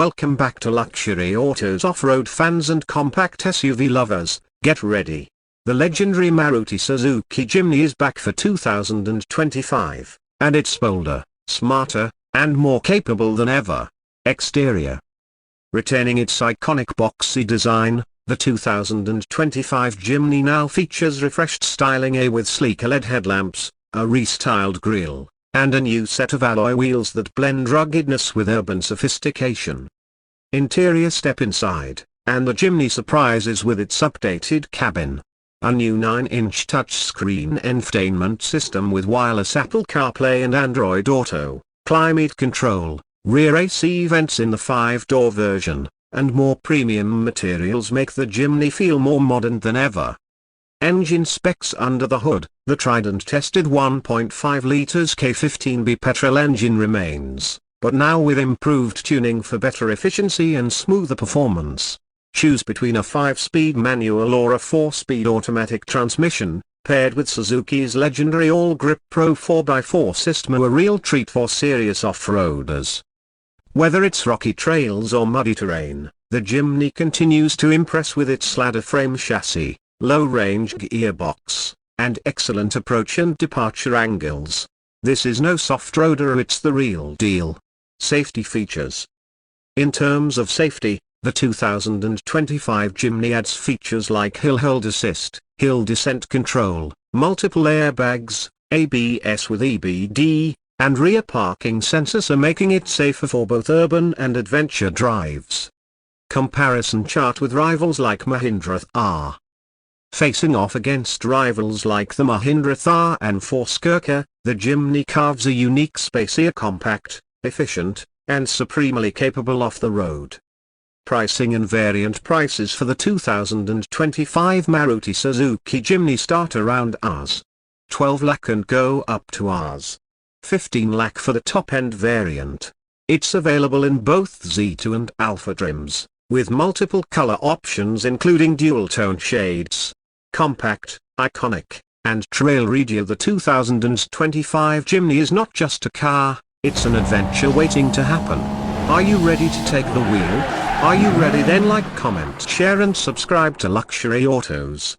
Welcome back to Luxury Autos off-road fans and compact SUV lovers, get ready. The legendary Maruti Suzuki Jimny is back for 2025, and it's bolder, smarter, and more capable than ever. Exterior. Retaining its iconic boxy design, the 2025 Jimny now features refreshed styling with sleek LED headlamps, a restyled grille, and a new set of alloy wheels that blend ruggedness with urban sophistication. Interior. Step inside, and the Jimny surprises with its updated cabin. A new 9-inch touchscreen infotainment system with wireless Apple CarPlay and Android Auto, climate control, rear AC vents in the 5-door version, and more premium materials make the Jimny feel more modern than ever. Engine specs. Under the hood, the tried and tested 1.5 litres K15B petrol engine remains, but now with improved tuning for better efficiency and smoother performance. Choose between a 5-speed manual or a 4-speed automatic transmission, paired with Suzuki's legendary AllGrip Pro 4x4 system, a real treat for serious off-roaders. Whether it's rocky trails or muddy terrain, the Jimny continues to impress with its ladder frame chassis, low-range gearbox, and excellent approach and departure angles. This is no soft-roader, it's the real deal. Safety features. In terms of safety, the 2025 Jimny adds features like hill hold assist, hill descent control, multiple airbags, ABS with EBD, and rear parking sensors, making it safer for both urban and adventure drives. Comparison chart with rivals like Mahindra Thar. Facing off against rivals like the Mahindra Thar and Gurkha, the Jimny carves a unique space here, compact, efficient, and supremely capable off the road. Pricing and variant prices for the 2025 Maruti Suzuki Jimny start around Rs. 12 lakh and go up to Rs. 15 lakh for the top-end variant. It's available in both Z2 and Alpha trims, with multiple color options including dual-tone shades. Compact, iconic, and trail-ready, the 2025 Jimny is not just a car, it's an adventure waiting to happen. Are you ready to take the wheel? Are you ready? Then like, comment, share and subscribe to Luxury Autos.